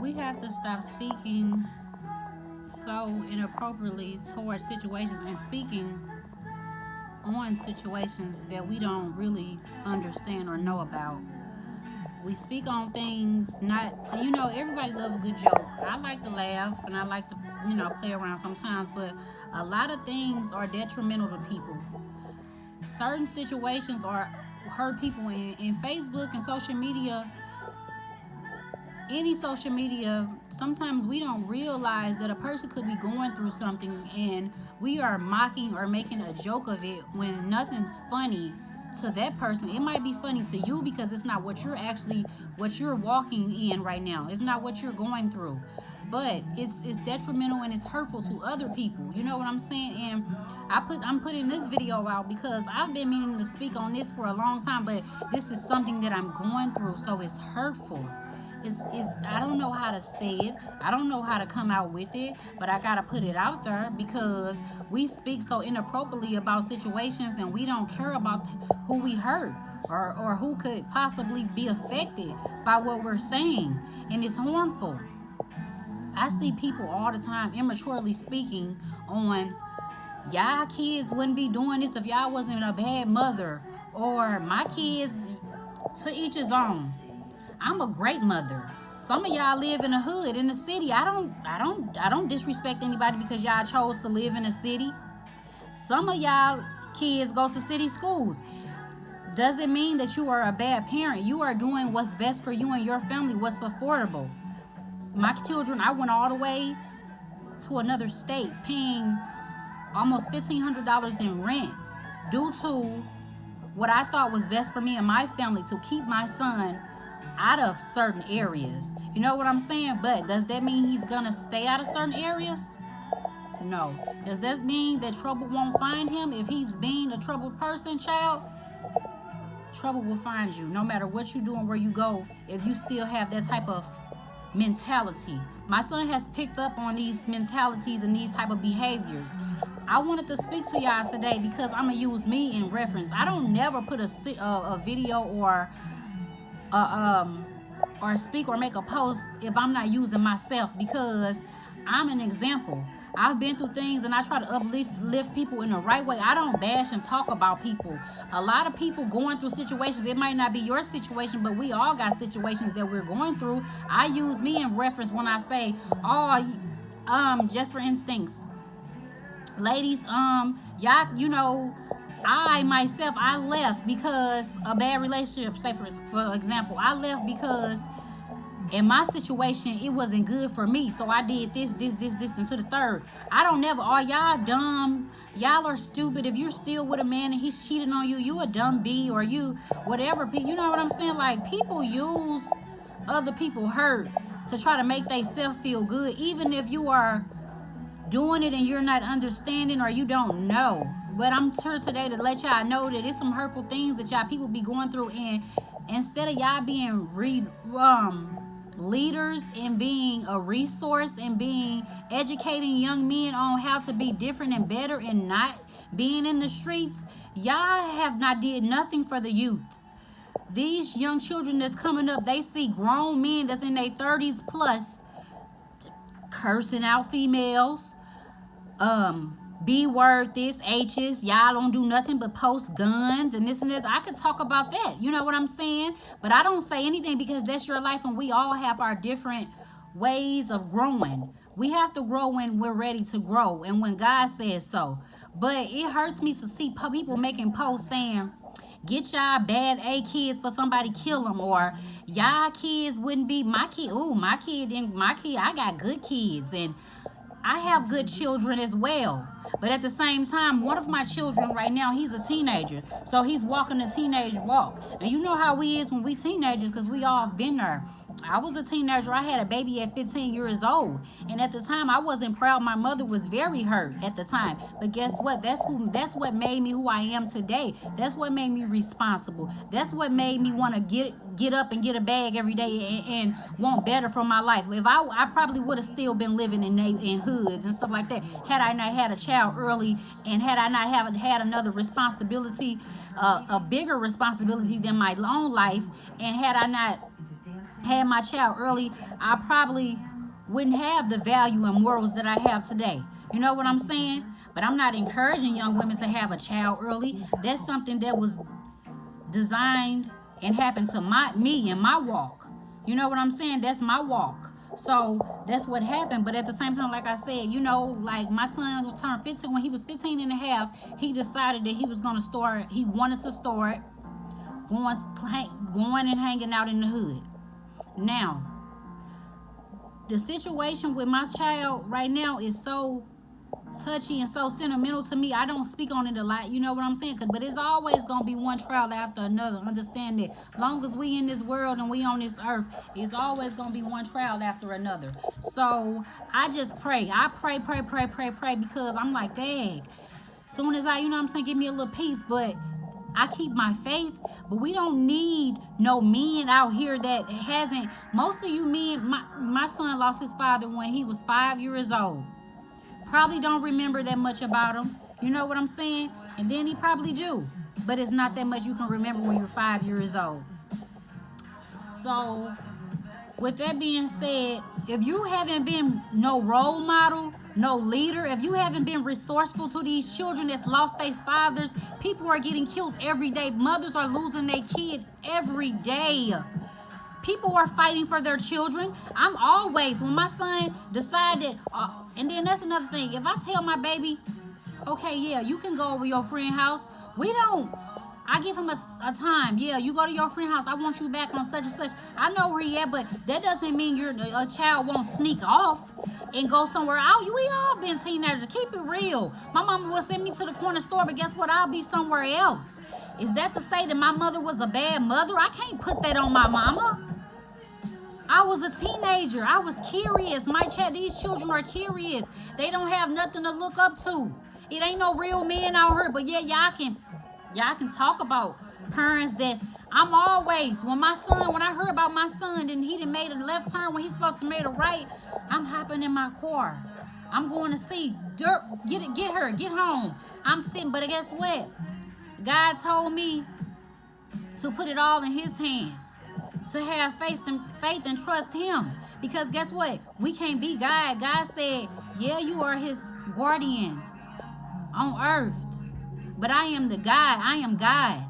We have to stop speaking so inappropriately towards situations and speaking on situations that we don't really understand or know about. We speak on things not, everybody loves a good joke. I like to laugh and I like to, play around sometimes, but a lot of things are detrimental to people. Certain situations are hurt people in Facebook and social media. Any social media, sometimes we don't realize that a person could be going through something and we are mocking or making a joke of it when nothing's funny to that person. It might be funny to you because it's not what you're walking in right now. It's not what you're going through. But it's detrimental and it's hurtful to other people. You know what I'm saying? And I'm putting this video out because I've been meaning to speak on this for a long time, but this is something that I'm going through, so it's hurtful. Is I don't know how to say it. I don't know how to come out with it, but I gotta put it out there because we speak so inappropriately about situations and we don't care about who we hurt or who could possibly be affected by what we're saying, and it's harmful. I see people all the time immaturely speaking on y'all kids wouldn't be doing this if y'all wasn't a bad mother, or my kids, to each his own. I'm a great mother. Some of y'all live in the hood, in the city. I don't disrespect anybody because y'all chose to live in a city. Some of y'all kids go to city schools. Doesn't mean that you are a bad parent. You are doing what's best for you and your family, what's affordable. My children, I went all the way to another state paying almost $1,500 in rent due to what I thought was best for me and my family to keep my son out of certain areas. You know what I'm saying? But does that mean he's gonna stay out of certain areas? No. Does that mean that trouble won't find him if he's being a troubled person, child? Trouble will find you no matter what you do and where you go if you still have that type of mentality. My son has picked up on these mentalities and these type of behaviors. I wanted to speak to y'all today because I'm gonna use me in reference. I don't never put a video or speak or make a post if I'm not using myself, because I'm an example. I've been through things and I try to lift people in the right way. I don't bash and talk about people. A lot of people going through situations, it might not be your situation, but we all got situations that we're going through. I use me in reference when I say, just for instance, ladies, y'all, I myself, I left because a bad relationship. Say for example, I left because in my situation it wasn't good for me, so I did this, and to the third. I don't never. Oh, y'all dumb. Y'all are stupid. If you're still with a man and he's cheating on you, you a dumb B, or you whatever. You know what I'm saying? Like, people use other people hurt to try to make themselves feel good, even if you are doing it and you're not understanding or you don't know. But I'm here today to let y'all know that it's some hurtful things that y'all people be going through, and instead of y'all being leaders and being a resource and being educating young men on how to be different and better and not being in the streets, y'all have not did nothing for the youth. These young children that's coming up, they see grown men that's in their 30s plus cursing out females, B word, this, H's, y'all don't do nothing but post guns and this and this. I could talk about that. You know what I'm saying? But I don't say anything because that's your life and we all have our different ways of growing. We have to grow when we're ready to grow and when God says so. But it hurts me to see people making posts saying, get y'all bad A kids for somebody kill them, or y'all kids wouldn't be my kid. Oh, my kid, I got good kids, and I have good children as well. But at the same time, one of my children right now, he's a teenager. So he's walking the teenage walk. And you know how we is when we teenagers, because we all have been there. I was a teenager. I had a baby at 15 years old. And at the time, I wasn't proud. My mother was very hurt at the time. But guess what? That's what made me who I am today. That's what made me responsible. That's what made me want to get up and get a bag every day and want better for my life. If I probably would have still been living in hoods and stuff like that had I not had a child early, and had I not had another responsibility, a bigger responsibility than my own life, and had I not had my child early, I probably wouldn't have the value and morals that I have today. You know what I'm saying? But I'm not encouraging young women to have a child early. That's something that was designed and happened to me and my walk. You know what I'm saying? That's my walk. So that's what happened. But at the same time, like I said, like my son turned 15. When he was 15 and a half, he decided that he was going to start, he wanted to start going and hanging out in the hood. Now, the situation with my child right now is so touchy and so sentimental to me. I don't speak on it a lot, you know what I'm saying? But it's always gonna be one trial after another. Understand that long as we in this world and we on this earth, it's always gonna be one trial after another. So I just pray. I pray because I'm like, dang, soon as I, you know what I'm saying, give me a little peace. But I keep my faith, but we don't need no men out here that hasn't. Most of you men, my son lost his father when he was 5 years old. Probably don't remember that much about him. You know what I'm saying? And then he probably do. But it's not that much you can remember when you're 5 years old. So, with that being said, if you haven't been no role model, no leader, if you haven't been resourceful to these children that's lost their fathers, people are getting killed every day. Mothers are losing their kid every day. People are fighting for their children. I'm always, when my son decided, and then that's another thing. If I tell my baby, okay, yeah, you can go over your friend's house, I give him a time. Yeah, you go to your friend's house. I want you back on such and such. I know where he at, but that doesn't mean a child won't sneak off and go somewhere out. We all been teenagers. Keep it real. My mama will send me to the corner store, but guess what? I'll be somewhere else. Is that to say that my mother was a bad mother? I can't put that on my mama. I was a teenager. I was curious. These children are curious. They don't have nothing to look up to. It ain't no real men out here, but yeah, y'all can talk about parents I'm always, when I heard about my son and he done made a left turn when he's supposed to made a right, I'm hopping in my car. I'm going to see dirt, get her, get home. I'm sitting, but guess what? God told me to put it all in his hands. To have faith and trust him. Because guess what? We can't be God. God said, yeah, you are his guardian on earth. But I am the God. I am God.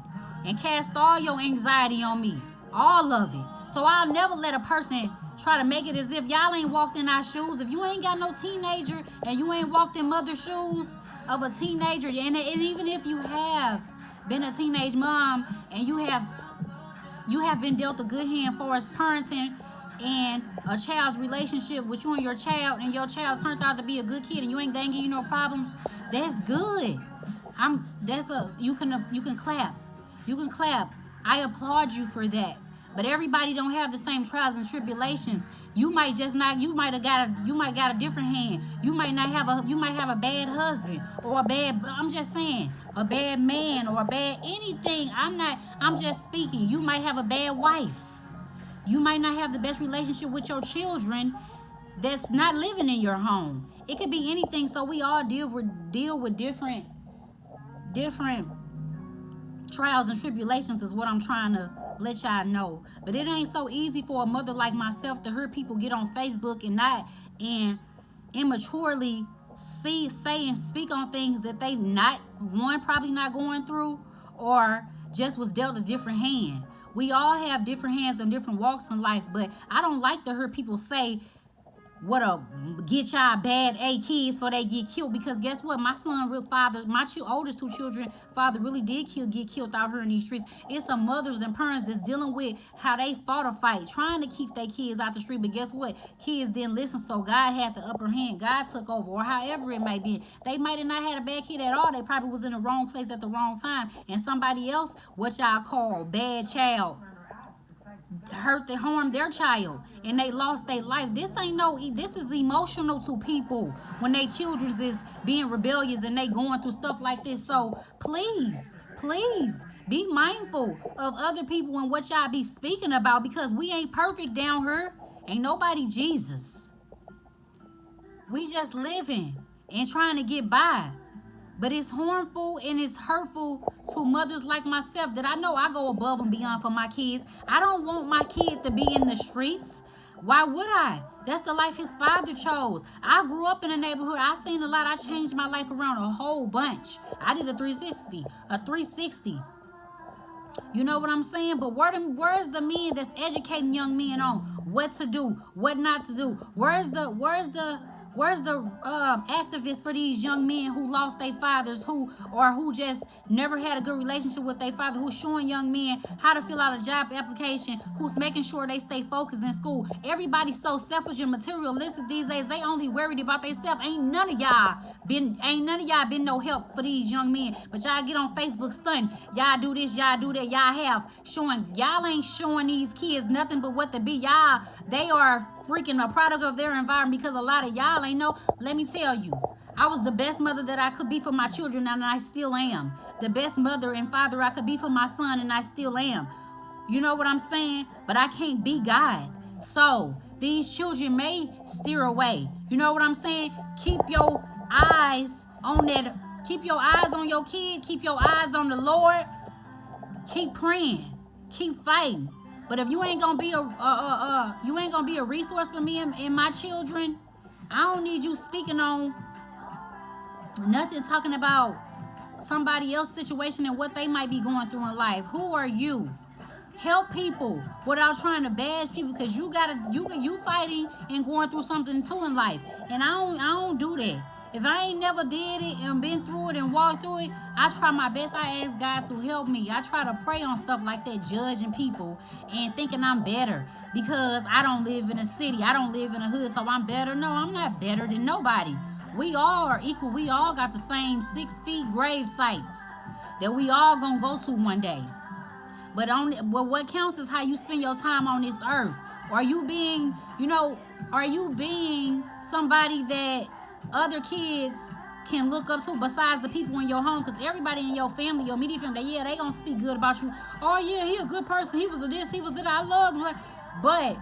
And cast all your anxiety on me. All of it. So I'll never let a person try to make it as if y'all ain't walked in our shoes. If you ain't got no teenager and you ain't walked in mother's shoes of a teenager, and even if you have been a teenage mom and you have been dealt a good hand for as parenting and a child's relationship with you and your child turned out to be a good kid and they ain't giving you no problems, that's good. You can clap. You can clap. I applaud you for that. But everybody don't have the same trials and tribulations. You might got a different hand. You might have a bad husband or I'm just saying, a bad man or a bad anything. I'm just speaking. You might have a bad wife. You might not have the best relationship with your children that's not living in your home. It could be anything. So we all deal with different trials and tribulations is what I'm trying to let y'all know. But it ain't so easy for a mother like myself to hear people get on Facebook and immaturely say and speak on things that they probably not going through, or just was dealt a different hand. We all have different hands and different walks in life, but I don't like to hear people say get y'all bad kids before they get killed, because guess what? My oldest two children, father really did get killed out here in these streets. It's some mothers and parents that's dealing with how they fought a fight, trying to keep their kids out the street, but guess what? Kids didn't listen, so God had the upper hand. God took over, or however it might be. They might have not had a bad kid at all. They probably was in the wrong place at the wrong time, and somebody else, what y'all call bad child, harmed their child and they lost their life. This is emotional to people when they children is being rebellious and they going through stuff like this. So please be mindful of other people and what y'all be speaking about, because we ain't perfect down here. Ain't nobody Jesus. We just living and trying to get by. But it's harmful and it's hurtful to mothers like myself that I know I go above and beyond for my kids. I don't want my kid to be in the streets. Why would I? That's the life his father chose. I grew up in a neighborhood. I seen a lot. I changed my life around a whole bunch. I did a 360. A 360. You know what I'm saying? But where's the men that's educating young men on what to do, what not to do? Where's the activists for these young men who lost their fathers, who just never had a good relationship with their father, who's showing young men how to fill out a job application, who's making sure they stay focused in school? Everybody's so selfish and materialistic these days. They only worried about themselves. Ain't none of y'all been no help for these young men. But y'all get on Facebook stunting. Y'all do this, y'all do that. Y'all ain't showing these kids nothing but what to be. They are freaking a product of their environment, because a lot of y'all ain't know. Let me tell you, I was the best mother that I could be for my children, and I still am. The best mother and father I could be for my son, and I still am. You know what I'm saying? But I can't be God. So these children may steer away. You know what I'm saying? Keep your eyes on that. Keep your eyes on your kid. Keep your eyes on the Lord. Keep praying. Keep fighting. But if you ain't gonna be a resource for me and my children, I don't need you speaking on nothing, talking about somebody else's situation and what they might be going through in life. Who are you? Help people without trying to bash people, because you fighting and going through something too in life. And I don't do that. If I ain't never did it and been through it and walked through it, I try my best. I ask God to help me. I try to pray on stuff like that, judging people and thinking I'm better because I don't live in a city. I don't live in a hood, so I'm better. No, I'm not better than nobody. We all are equal. We all got the same 6 feet grave sites that we all gonna go to one day. But what counts is how you spend your time on this earth. Are you being somebody that other kids can look up to besides the people in your home? Because everybody in your family, your immediate family, they gonna speak good about you. Oh yeah, he a good person. He was a this, he was that. I love him. But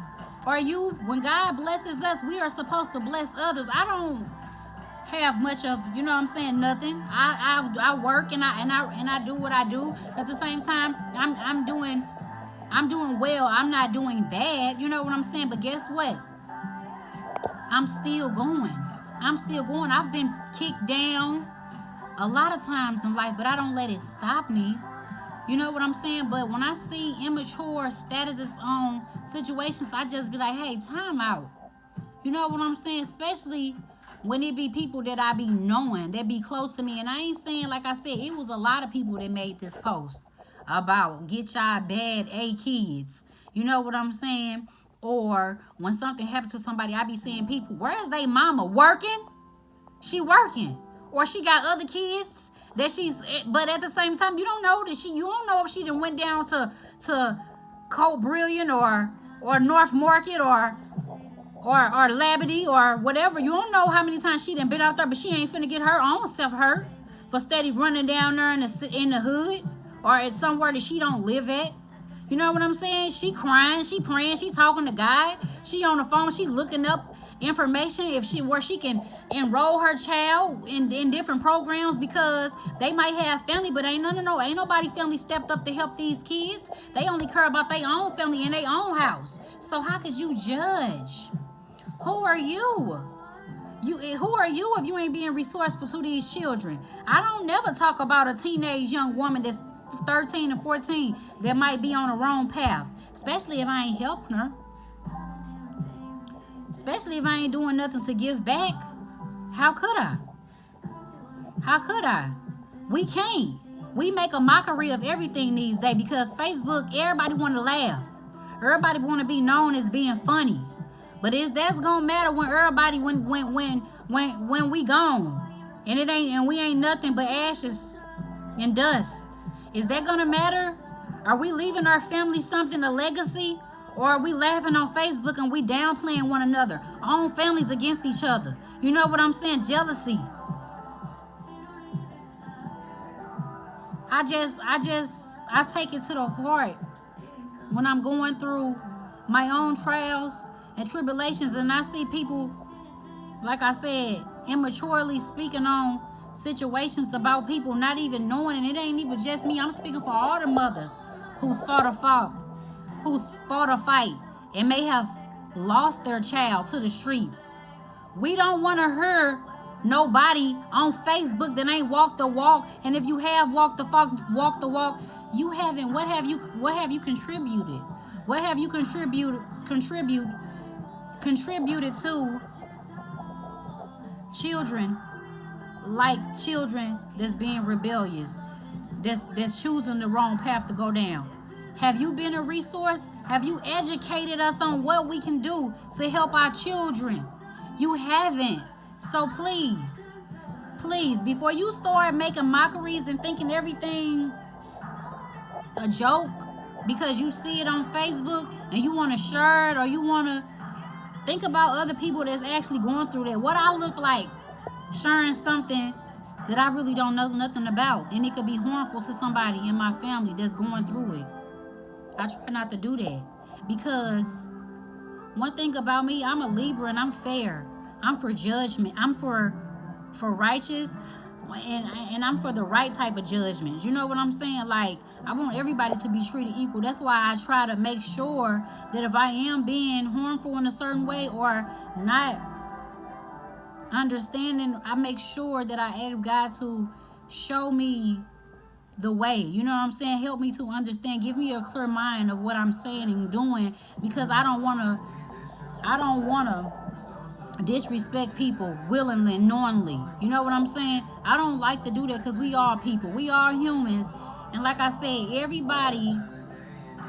are you, when God blesses us, we are supposed to bless others. I don't have much of, nothing. I work and I do what I do. At the same time, I'm doing well. I'm not doing bad. You know what I'm saying? But guess what? I'm still going. I've been kicked down a lot of times in life, but I don't let it stop me. You know what I'm saying? But when I see immature statuses on situations, I just be like, hey, time out. You know what I'm saying? Especially when it be people that I be knowing, that be close to me. And I ain't saying, like I said, it was a lot of people that made this post about get y'all bad A kids. You know what I'm saying? Or when something happens to somebody, I be seeing people, where's they mama? Working? She working. Or she got other kids that but at the same time, you don't know if she done went down to Cold Brilliant or North Market or Labadee or whatever. You don't know how many times she done been out there, but she ain't finna get her own self hurt for steady running down there in the hood or at somewhere that she don't live at. You know what I'm saying? She crying, she praying, she talking to God. She on the phone, she looking up information where she can enroll her child in different programs, because they might have family, but ain't nobody family stepped up to help these kids. They only care about their own family in their own house. So how could you judge? Who are you? Who are you if you ain't being resourceful to these children? I don't never talk about a teenage young woman that's 13 and 14 that might be on the wrong path, especially if I ain't helping her, especially if I ain't doing nothing to give back. How could I? We can't. We make a mockery of everything these days because Facebook, everybody want to laugh, everybody want to be known as being funny. But that's gonna matter when everybody when we gone and we ain't nothing but ashes and dust? Is that gonna matter? Are we leaving our family something, a legacy? Or are we laughing on Facebook and we downplaying one another? Our own families against each other. You know what I'm saying? Jealousy. I take it to the heart when I'm going through my own trials and tribulations and I see people, like I said, immaturely speaking on situations about people not even knowing, and it ain't even just me. I'm speaking for all the mothers who's fought a fight and may have lost their child to the streets. We don't want to hear nobody on Facebook that ain't walked the walk. And if you have walked the walk, you haven't. What have you contributed? What have you contributed to children, like children that's being rebellious, that's choosing the wrong path to go down? Have you been a resource? Have you educated us on what we can do to help our children? You haven't. So please, before you start making mockeries and thinking everything a joke because you see it on Facebook and you want to share it, or you want to think about other people that's actually going through that. What I look like sharing something that I really don't know nothing about, and it could be harmful to somebody in my family that's going through it. I try not to do that, because one thing about me, I'm a Libra and I'm fair. I'm for judgment. I'm for righteous, and I'm for the right type of judgments. You know what I'm saying? Like, I want everybody to be treated equal. That's why I try to make sure that if I am being harmful in a certain way or not understanding, I make sure that I ask God to show me the way. You know what I'm saying? Help me to understand. Give me a clear mind of what I'm saying and doing, because I don't want to disrespect people willingly and knowingly. You know what I'm saying? I don't like to do that, because we are people. We are humans. And like I said, everybody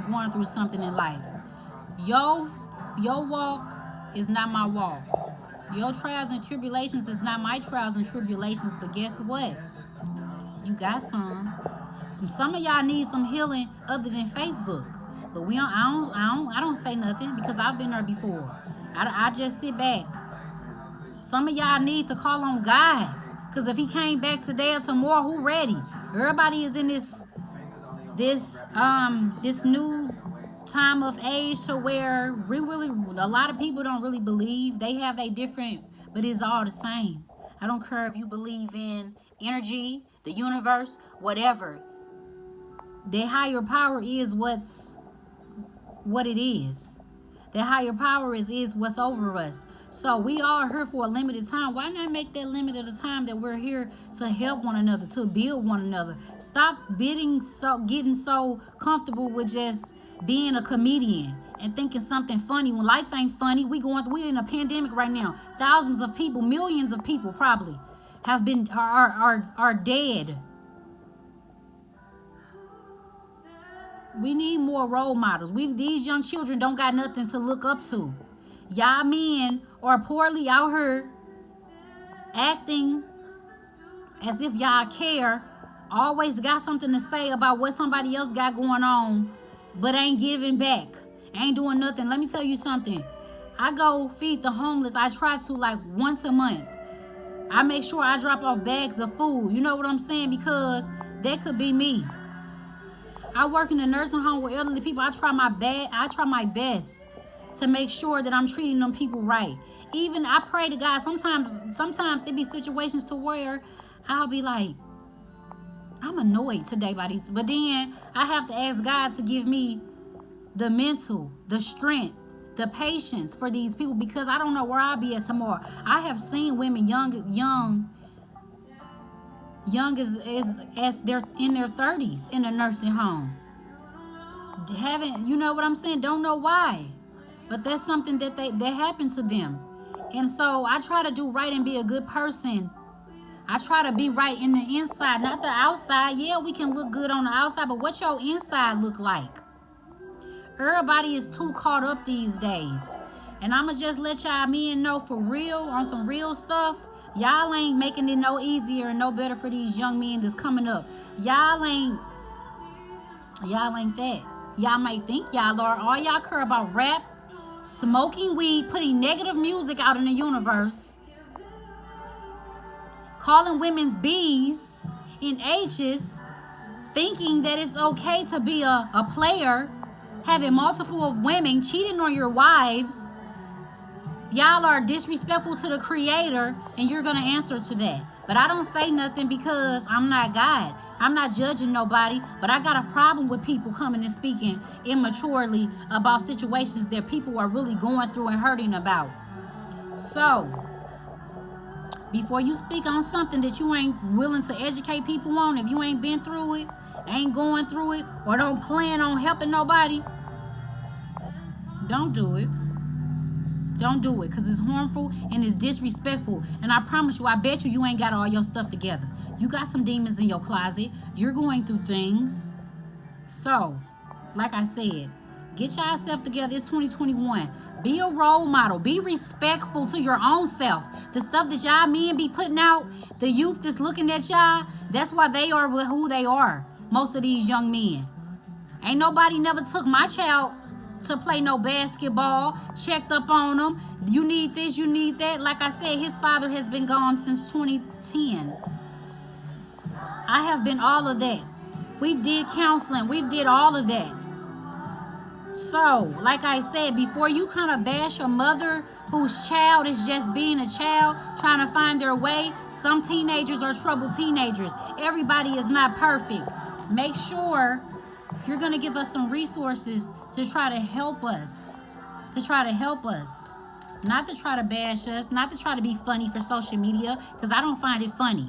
going through something in life. Your walk is not my walk. Your trials and tribulations is not my trials and tribulations. But guess what? You got some. Some of y'all need some healing other than Facebook. But I don't say nothing, because I've been there before. I just sit back. Some of y'all need to call on God, because if he came back today or tomorrow, who ready? Everybody is in this new time of age to where a lot of people don't really believe. They have a different, but it's all the same. I don't care if you believe in energy, the universe, whatever. The higher power is what it is. The higher power is what's over us. So we are here for a limited time. Why not make that limited a time that we're here to help one another, to build one another? Stop getting so comfortable with just being a comedian and thinking something funny when life ain't funny. We're in a pandemic right now. Thousands of people, millions of people probably are dead. We need more role models. These young children don't got nothing to look up to. Y'all men are poorly out here acting as if y'all care. Always got something to say about what somebody else got going on, but ain't giving back. Ain't doing nothing. Let me tell you something. I go feed the homeless. I try to, like, once a month. I make sure I drop off bags of food. You know what I'm saying? Because that could be me. I work in a nursing home with elderly people. I try my best to make sure that I'm treating them people right. Even I pray to God. Sometimes it be situations to where I'll be like, I'm annoyed today by these. But then I have to ask God to give me the mental, the strength, the patience for these people, because I don't know where I'll be at tomorrow. I have seen women young as they're in their 30s in a nursing home. You know what I'm saying? Don't know why. But that's something that happened to them. And so I try to do right and be a good person. I try to be right in the inside, not the outside. Yeah, we can look good on the outside, but what your inside look like? Everybody is too caught up these days. And I'ma just let y'all men know, for real, on some real stuff, y'all ain't making it no easier and no better for these young men that's coming up. Y'all ain't that. Y'all might think y'all are. All y'all care about rap, smoking weed, putting negative music out in the universe, calling women's B's and H's, thinking that it's okay to be a player, having multiple of women, cheating on your wives. Y'all are disrespectful to the Creator, and you're going to answer to that. But I don't say nothing because I'm not God. I'm not judging nobody, but I got a problem with people coming and speaking immaturely about situations that people are really going through and hurting about. So, before you speak on something that you ain't willing to educate people on, if you ain't been through it, ain't going through it, or don't plan on helping nobody, don't do it. Don't do it, because it's harmful and it's disrespectful. And I promise you, I bet you ain't got all your stuff together. You got some demons in your closet. You're going through things. So, like I said, get yourself together. It's 2021. Be a role model. Be respectful to your own self. The stuff that y'all men be putting out, the youth that's looking at y'all, that's why they are who they are. Most of these young men. Ain't nobody never took my child to play no basketball, checked up on them. You need this, you need that. Like I said, his father has been gone since 2010. I have been all of that. We've did counseling. We've did all of that. So, like I said, before you kind of bash a mother whose child is just being a child, trying to find their way, some teenagers are troubled teenagers. Everybody is not perfect. Make sure you're going to give us some resources to try to help us. Not to try to bash us, not to try to be funny for social media, because I don't find it funny.